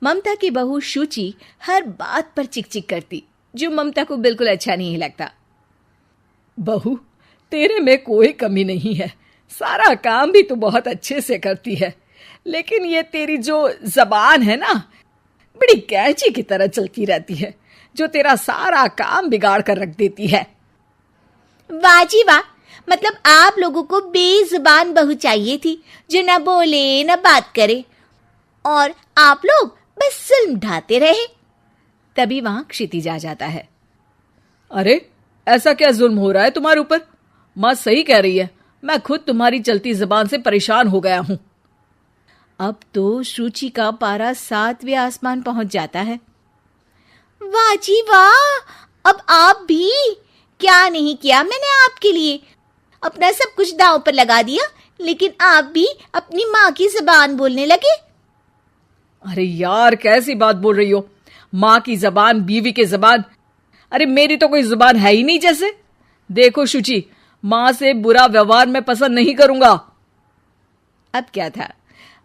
ममता की बहू शुचि हर बात पर चिक-चिक करती, जो ममता को बिल्कुल अच्छा नहीं लगता। बहू, तेरे में कोई कमी नहीं है, सारा काम भी तू बहुत अच्छे से करती है, लेकिन ये तेरी जो जबान है ना, बड़ी कैंची की तरह चलती रहती है, जो तेरा सारा काम बिगाड़ कर रख देती है। वाह जी वाह, मतलब आप लोगों को बेजुबान बहू चाहिए थी, जो न बोले न बात करे, और आप लोग बस जुल्म ढाते रहे। तभी वहां क्षितिज आ जाता है। अरे, ऐसा क्या जुल्म हो रहा है तुम्हारे ऊपर? माँ सही कह रही है, मैं खुद तुम्हारी चलती जुबान से परेशान हो गया हूं। अब तो शुचि का पारा 7वें आसमान पहुंच जाता है। वाह जी वाह, अब आप भी! क्या नहीं किया मैंने आपके लिए, अपना सब कुछ दांव पर लगा दिया, लेकिन आप भी अपनी माँ की जुबान बोलने लगे। अरे यार, कैसी बात बोल रही हो? माँ की जबान, बीवी की जबान? अरे मेरी तो कोई जुबान है ही नहीं जैसे। देखो शुचि, माँ से बुरा व्यवहार मैं पसंद नहीं करूंगा। अब क्या था,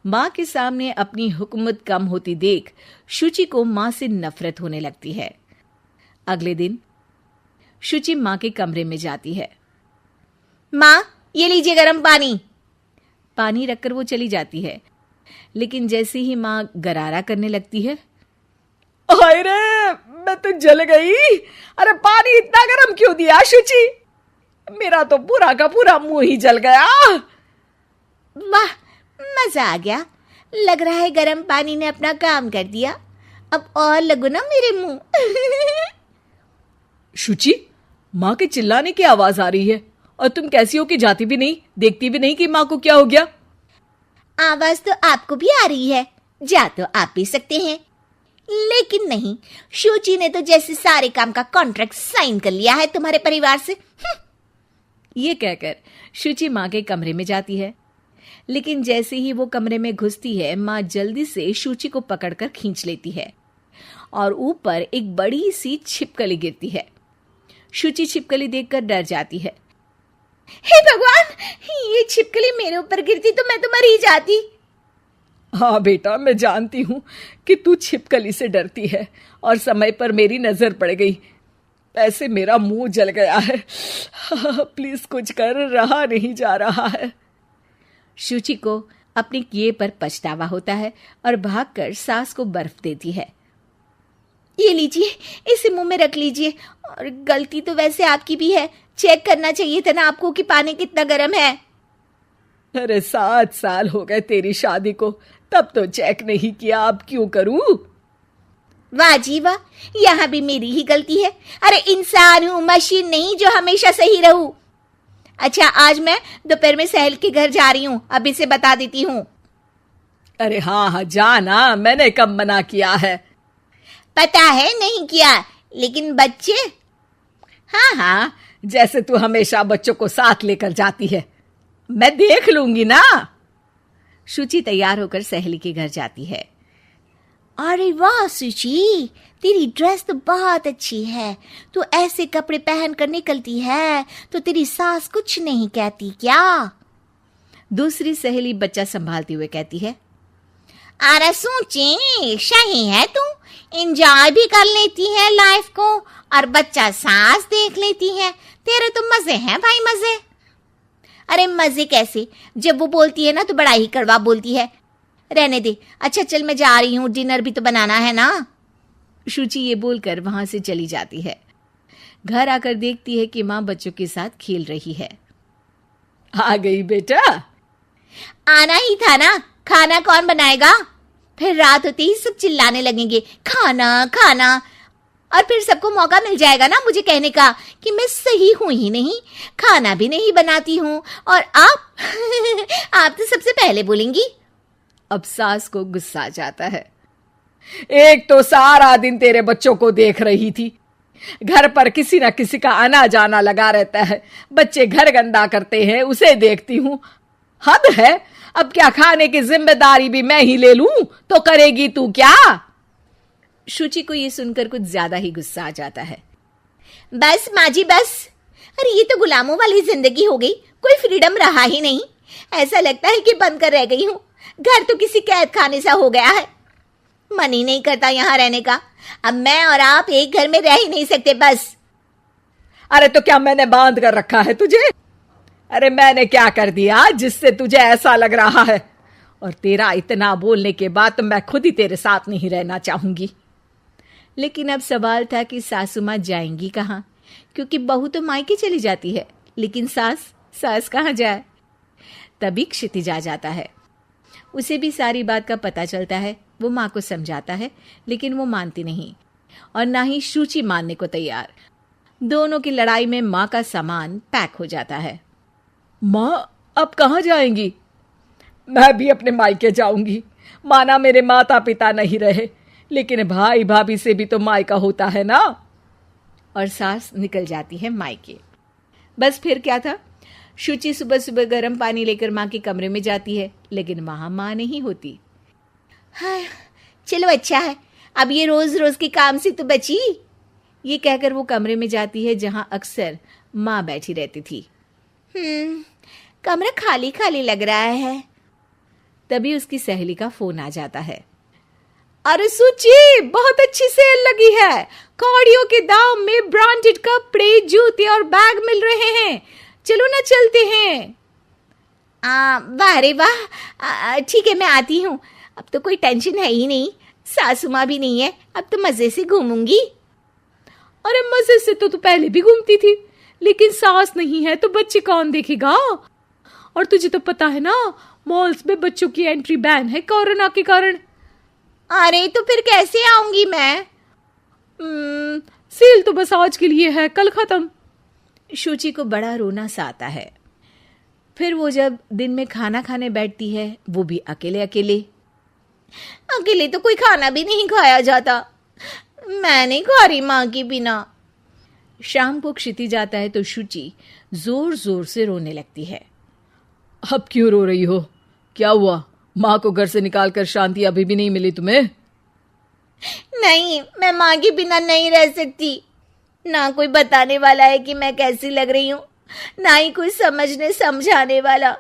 माँ के सामने अपनी हुकूमत कम होती देख शुचि को माँ से नफरत होने लगती है। अगले दिन शुचि माँ के कमरे में जाती है। माँ, ये लीजिए गर्म पानी। पानी रखकर वो चली जाती है, लेकिन जैसे ही माँ गरारा करने लगती है, हाय रे, मैं तो जल गई। अरे पानी इतना गर्म क्यों दिया शुचि? मेरा तो पूरा का पूरा मुंह ही जल गया। वाह, मजा आ गया। लग रहा है गर्म पानी ने अपना काम कर दिया। अब और लगो ना मेरे मुंह। शुचि, माँ के चिल्लाने की आवाज आ रही है, और तुम कैसी हो कि जाती भी नहीं, देखती भी नहीं कि माँ को क्या हो गया। आवाज तो आपको भी आ रही है, जा तो आप भी सकते हैं, लेकिन नहीं, शुचि ने तो जैसे सारे काम का कॉन्ट्रैक्ट साइन कर लिया है तुम्हारे परिवार से। ये कहकर शुचि माँ के कमरे में जाती है, लेकिन जैसे ही वो कमरे में घुसती है, माँ जल्दी से शुचि को पकड़कर खींच लेती है और ऊपर एक बड़ी सी छिपकली गिरती है। शुचि छिपकली देखकर डर जाती है। हे भगवान, ये छिपकली मेरे ऊपर गिरती तो मैं तो मर ही जाती। हाँ बेटा, मैं जानती हूँ कि तू छिपकली से डरती है, और समय पर मेरी नजर पड़ गई, ऐसे मेरा मुंह जल गया है। प्लीज कुछ कर, रहा नहीं जा रहा है। शुचि को अपने किए पर पछतावा होता है और भागकर सास को बर्फ देती है। ये लीजिए, इसे मुंह में रख लीजिए, और गलती तो वैसे आपकी भी है, चेक करना चाहिए था ना आपको कि पानी कितना गर्म है। अरे 7 साल हो गए तेरी शादी को, तब तो चेक नहीं किया, अब क्यों करूं? वाह जी वाह, यहाँ भी मेरी ही गलती है। अरे इंसान हूँ, मशीन नहीं जो हमेशा सही रहूं। अच्छा, आज मैं दोपहर में सहेल के घर जा रही हूँ, अब इसे बता देती हूँ। अरे हाँ हाँ, जाना, मैंने कब मना किया है? पता है नहीं किया, लेकिन बच्चे? हाँ हाँ, जैसे तू हमेशा बच्चों को साथ लेकर जाती है, मैं देख लूंगी ना। शुचि तैयार होकर सहेली के घर जाती है। अरे वाह शुचि, तेरी ड्रेस तो बहुत अच्छी है, तू ऐसे कपड़े पहन कर निकलती है तो तेरी सास कुछ नहीं कहती क्या? दूसरी सहेली बच्चा संभालते हुए कहती है। अरे सूची, सही है, तू एंजॉय भी कर लेती है लाइफ को, और बच्चा सास देख लेती है, तेरे तो मजे हैं भाई, मजे। अरे मजे कैसे, जब वो बोलती है ना तो बड़ा ही कड़वा बोलती है। रहने दे, अच्छा चल मैं जा रही हूँ, डिनर भी तो बनाना है ना। शुचि ये बोलकर वहां से चली जाती है। घर आकर देखती है कि माँ बच्चों के साथ खेल रही है। आ गई बेटा? आना ही था ना, खाना कौन बनाएगा? फिर रात होते ही सब चिल्लाने लगेंगे, खाना खाना, और फिर सबको मौका मिल जाएगा ना मुझे कहने का कि मैं सही हूं ही नहीं, खाना भी नहीं बनाती हूँ, और आप आप तो सबसे पहले बोलेंगी। अब सास को गुस्सा आ जाता है। एक तो सारा दिन तेरे बच्चों को देख रही थी, घर पर किसी ना किसी का आना जाना लगा रहता है, बच्चे घर गंदा करते हैं, उसे देखती हूँ, हद है। अब क्या खाने की जिम्मेदारी भी मैं ही ले लूं तो करेगी तू क्या? शुचि को ये सुनकर कुछ ज्यादा ही गुस्सा आ जाता है। बस माँ जी बस, अरे ये तो गुलामों वाली जिंदगी हो गई, कोई फ्रीडम रहा ही नहीं। ऐसा लगता है कि बंद कर रह गई हूँ, घर तो किसी कैद खाने सा हो गया है। मन ही नहीं करता यहाँ रहने का। अब मैं और आप एक घर में रह ही नहीं सकते बस। अरे तो क्या मैंने बांध कर रखा है तुझे? अरे मैंने क्या कर दिया जिससे तुझे ऐसा लग रहा है? और तेरा इतना बोलने के बाद तो मैं खुद ही तेरे साथ नहीं रहना चाहूंगी। लेकिन अब सवाल था कि सासू माँ जाएंगी कहाँ, क्योंकि बहू तो मायके चली जाती है, लेकिन सास कहाँ जाए। तभी क्षितिज आ जाता है। उसे भी सारी बात का पता चलता है। वो माँ को समझाता है, लेकिन वो मानती नहीं और ना ही शुचि मानने को तैयार। दोनों की लड़ाई में माँ का सामान पैक हो जाता है। माँ अब कहाँ जाएंगी? मैं भी अपने मायके जाऊंगी। माना मेरे माता पिता नहीं रहे, लेकिन भाई भाभी से भी तो मायका होता है ना। और सास निकल जाती है मायके। बस फिर क्या था, शुचि सुबह सुबह गर्म पानी लेकर माँ के कमरे में जाती है, लेकिन वहां माँ नहीं होती। हाँ, चलो अच्छा है, अब ये रोज रोज के काम से तो बची। ये कहकर वो कमरे में जाती है जहां अक्सर माँ बैठी रहती थी। कमरा खाली खाली लग रहा है। तभी उसकी सहेली का फोन आ जाता है। अरे सुची, बहुत अच्छी सेल लगी है। कौड़ियों के दाम में ब्रांडेड कपड़े, जूते और बैग मिल रहे हैं। चलो ना चलते हैं। वाह रे वाह, ठीक है मैं आती हूँ। अब तो कोई टेंशन है ही नहीं, सासू माँ भी नहीं है, अब तो मजे से घूमूंगी। अरे मजे से तो तू पहले भी घूमती थी, लेकिन सास नहीं है तो बच्चे कौन देखेगा? और तुझे तो पता है ना, मॉल्स में बच्चों की एंट्री बैन है कोरोना के कारण। अरे तो फिर कैसे आऊंगी मैं? सेल तो बस आज के लिए है, कल खत्म। शुचि को बड़ा रोना सा आता है। फिर वो जब दिन में खाना खाने बैठती है, वो भी अकेले अकेले तो कोई खाना भी नहीं खाया जाता। मैं नहीं खा रही माँ के बिना। शाम को क्षिति जाता है तो शुचि जोर जोर से रोने लगती है। अब क्यों रो रही हो? क्या हुआ? माँ को घर से निकालकर शांति अभी भी नहीं मिली तुम्हें? नहीं, मैं माँ के बिना नहीं रह सकती। ना कोई बताने वाला है कि मैं कैसी लग रही हूँ, ना ही कोई समझने समझाने वाला।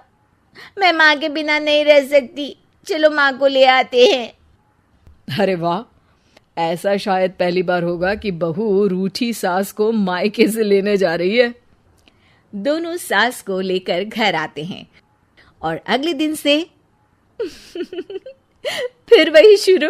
मैं माँ के बिना नहीं रह सकती। चलो माँ को ले आते हैं। अरे वाह, ऐसा शायद पहली बार होगा कि बहू रूठी सास को मायके से लेने जा रही है। दोनों सास को लेकर घर आते हैं और अगले दिन से फिर वही शुरू।